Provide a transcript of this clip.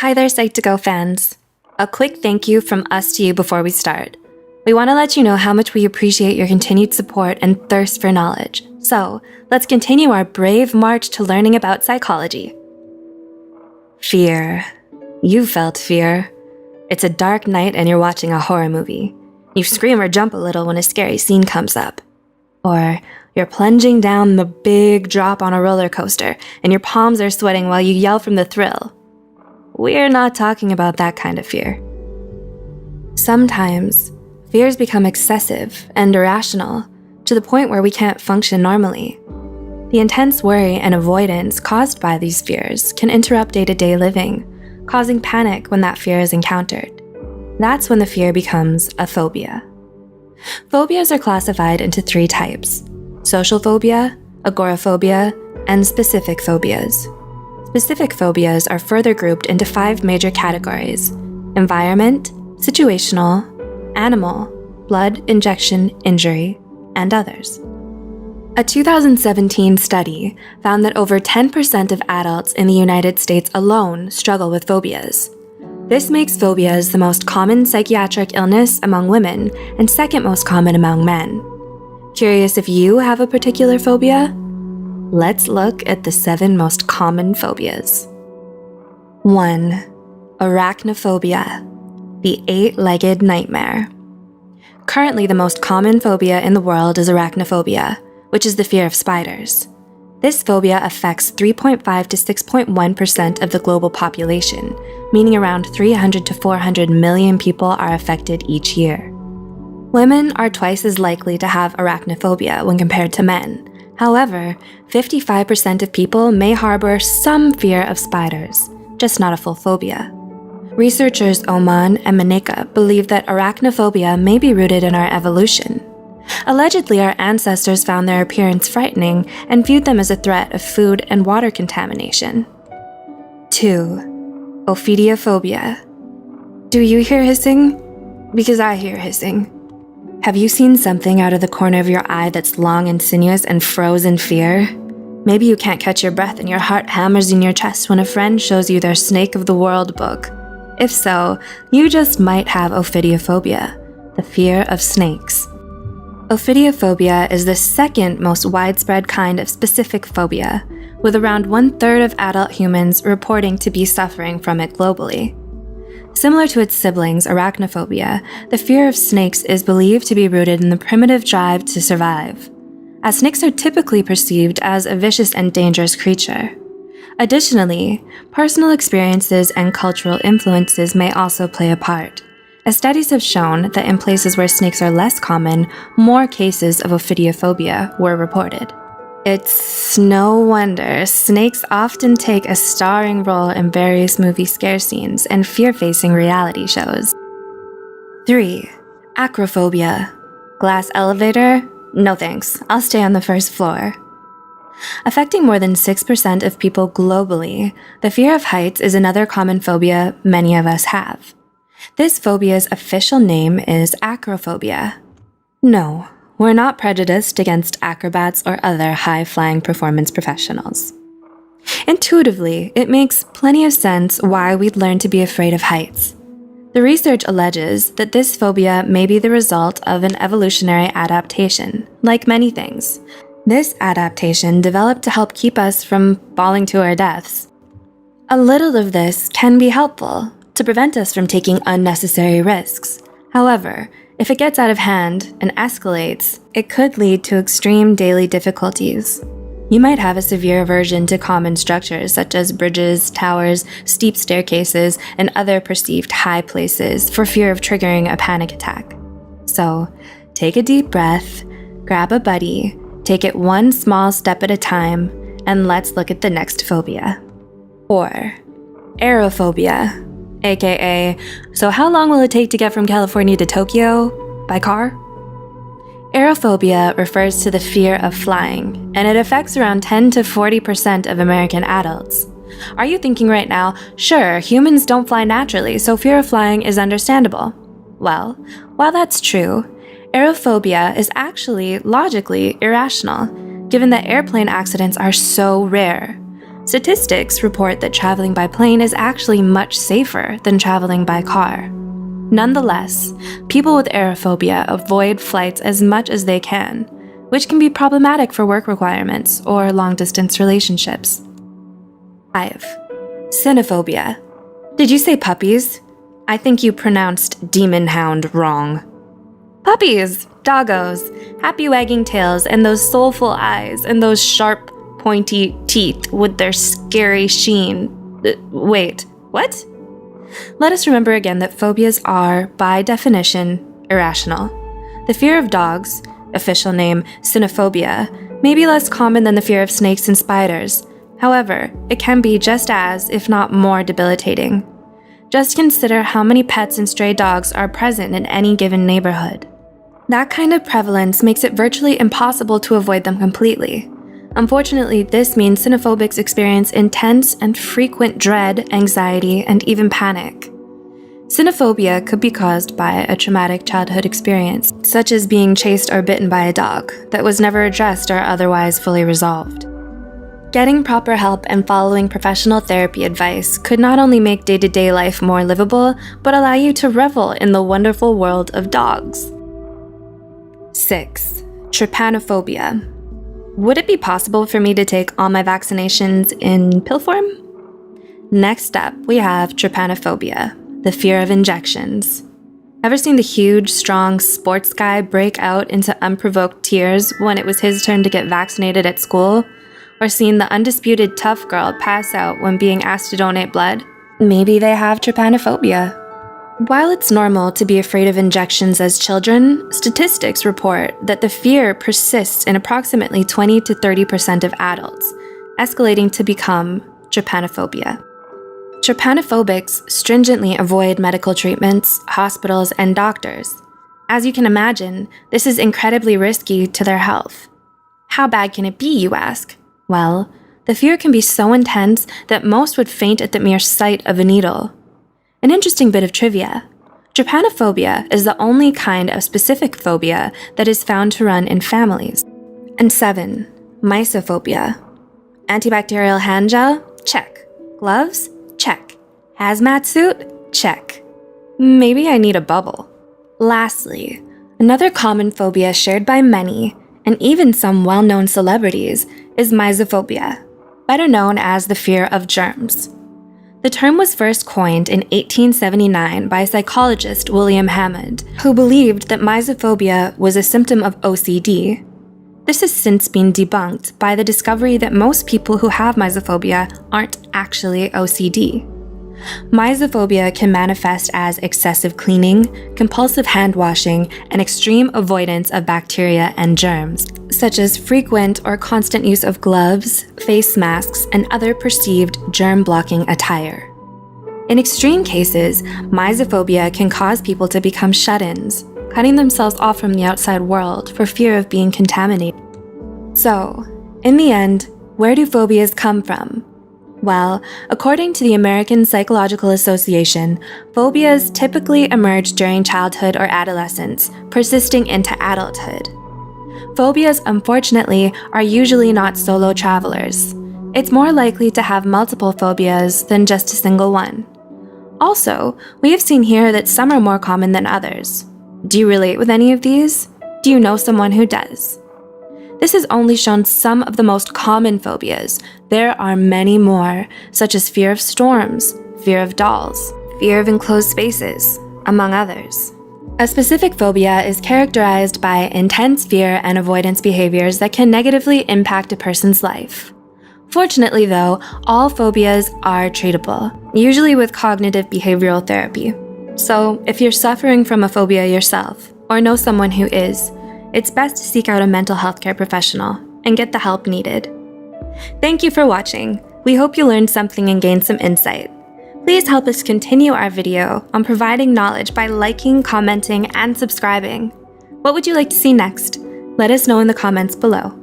Hi there, Psych2Go fans. A quick thank you from us to you before we start. We want to let you know how much we appreciate your continued support and thirst for knowledge. So, let's continue our brave march to learning about psychology. Fear. You felt fear. It's a dark night and you're watching a horror movie. You scream or jump a little when a scary scene comes up. Or you're plunging down the big drop on a roller coaster and your palms are sweating while you yell from the thrill. We're not talking about that kind of fear. Sometimes, fears become excessive and irrational to the point where we can't function normally. The intense worry and avoidance caused by these fears can interrupt day-to-day living, causing panic when that fear is encountered. That's when the fear becomes a phobia. Phobias are classified into 3 types: social phobia, agoraphobia, and specific phobias. Specific phobias are further grouped into 5 major categories: environment, situational, animal, blood injection injury, and others. A 2017 study found that over 10% of adults in the United States alone struggle with phobias. This makes phobias the most common psychiatric illness among women and second most common among men. Curious if you have a particular phobia? Let's look at the 7 most common phobias. 1. Arachnophobia, the 8-legged nightmare. Currently, the most common phobia in the world is arachnophobia, which is the fear of spiders. This phobia affects 3.5 to 6.1% of the global population, meaning around 300 to 400 million people are affected each year. Women are twice as likely to have arachnophobia when compared to men. However, 55% of people may harbor some fear of spiders, just not a full phobia. Researchers Oman and Maneka believe that arachnophobia may be rooted in our evolution. Allegedly, our ancestors found their appearance frightening and viewed them as a threat of food and water contamination. 2. Ophidiophobia. Do you hear hissing? Because I hear hissing. Have you seen something out of the corner of your eye that's long and sinuous and froze in fear? Maybe you can't catch your breath and your heart hammers in your chest when a friend shows you their Snake of the World book. If so, you just might have ophidiophobia, the fear of snakes. Ophidiophobia is the second most widespread kind of specific phobia, with around 1/3 of adult humans reporting to be suffering from it globally. Similar to its siblings, arachnophobia, the fear of snakes is believed to be rooted in the primitive drive to survive, as snakes are typically perceived as a vicious and dangerous creature. Additionally, personal experiences and cultural influences may also play a part, as studies have shown that in places where snakes are less common, more cases of ophidiophobia were reported. It's no wonder snakes often take a starring role in various movie scare scenes and fear-facing reality shows. 3. Acrophobia. Glass elevator? No thanks, I'll stay on the first floor. Affecting more than 6% of people globally, the fear of heights is another common phobia many of us have. This phobia's official name is acrophobia. No, we're not prejudiced against acrobats or other high-flying performance professionals. Intuitively, it makes plenty of sense why we'd learn to be afraid of heights. The research alleges that this phobia may be the result of an evolutionary adaptation, like many things. This adaptation developed to help keep us from falling to our deaths. A little of this can be helpful, to prevent us from taking unnecessary risks. However, if it gets out of hand and escalates, it could lead to extreme daily difficulties. You might have a severe aversion to common structures such as bridges, towers, steep staircases, and other perceived high places for fear of triggering a panic attack. So, take a deep breath, grab a buddy, take it one small step at a time, and let's look at the next phobia. 4. Aerophobia. AKA, so how long will it take to get from California to Tokyo? By car? Aerophobia refers to the fear of flying, and it affects around 10 to 40% of American adults. Are you thinking right now, sure, humans don't fly naturally, so fear of flying is understandable? Well, while that's true, aerophobia is actually logically irrational, given that airplane accidents are so rare. Statistics report that traveling by plane is actually much safer than traveling by car. Nonetheless, people with aerophobia avoid flights as much as they can, which can be problematic for work requirements or long-distance relationships. 5. Cynophobia. Did you say puppies? I think you pronounced demon hound wrong. Puppies, doggos, happy wagging tails, and those soulful eyes, and those sharp, pointy teeth with their scary sheen. Wait, what? Let us remember again that phobias are, by definition, irrational. The fear of dogs, official name cynophobia, may be less common than the fear of snakes and spiders. However, it can be just as, if not more, debilitating. Just consider how many pets and stray dogs are present in any given neighborhood. That kind of prevalence makes it virtually impossible to avoid them completely. Unfortunately, this means cynophobics experience intense and frequent dread, anxiety, and even panic. Cynophobia could be caused by a traumatic childhood experience, such as being chased or bitten by a dog, that was never addressed or otherwise fully resolved. Getting proper help and following professional therapy advice could not only make day-to-day life more livable, but allow you to revel in the wonderful world of dogs. 6. Trypanophobia. Would it be possible for me to take all my vaccinations in pill form? Next up, we have trypanophobia, the fear of injections. Ever seen the huge, strong sports guy break out into unprovoked tears when it was his turn to get vaccinated at school? Or seen the undisputed tough girl pass out when being asked to donate blood? Maybe they have trypanophobia. While it's normal to be afraid of injections as children, statistics report that the fear persists in approximately 20 to 30% of adults, escalating to become trypanophobia. Trypanophobics stringently avoid medical treatments, hospitals, and doctors. As you can imagine, this is incredibly risky to their health. How bad can it be, you ask? Well, the fear can be so intense that most would faint at the mere sight of a needle. An interesting bit of trivia: trypanophobia is the only kind of specific phobia that is found to run in families. And 7. Mysophobia. Antibacterial hand gel? Check. Gloves? Check. Hazmat suit? Check. Maybe I need a bubble. Lastly, another common phobia shared by many, and even some well-known celebrities, is mysophobia, better known as the fear of germs. The term was first coined in 1879 by psychologist William Hammond, who believed that mysophobia was a symptom of OCD. This has since been debunked by the discovery that most people who have mysophobia aren't actually OCD. Mysophobia can manifest as excessive cleaning, compulsive hand washing, and extreme avoidance of bacteria and germs, such as frequent or constant use of gloves, face masks, and other perceived germ-blocking attire. In extreme cases, mysophobia can cause people to become shut-ins, cutting themselves off from the outside world for fear of being contaminated. So, in the end, where do phobias come from? Well, according to the American Psychological Association, phobias typically emerge during childhood or adolescence, persisting into adulthood. Phobias, unfortunately, are usually not solo travelers. It's more likely to have multiple phobias than just a single one. Also, we have seen here that some are more common than others. Do you relate with any of these? Do you know someone who does? This has only shown some of the most common phobias. There are many more, such as fear of storms, fear of dolls, fear of enclosed spaces, among others. A specific phobia is characterized by intense fear and avoidance behaviors that can negatively impact a person's life. Fortunately, though, all phobias are treatable, usually with cognitive behavioral therapy. So, if you're suffering from a phobia yourself, or know someone who is, it's best to seek out a mental health care professional and get the help needed. Thank you for watching. We hope you learned something and gained some insight. Please help us continue our video on providing knowledge by liking, commenting, and subscribing. What would you like to see next? Let us know in the comments below.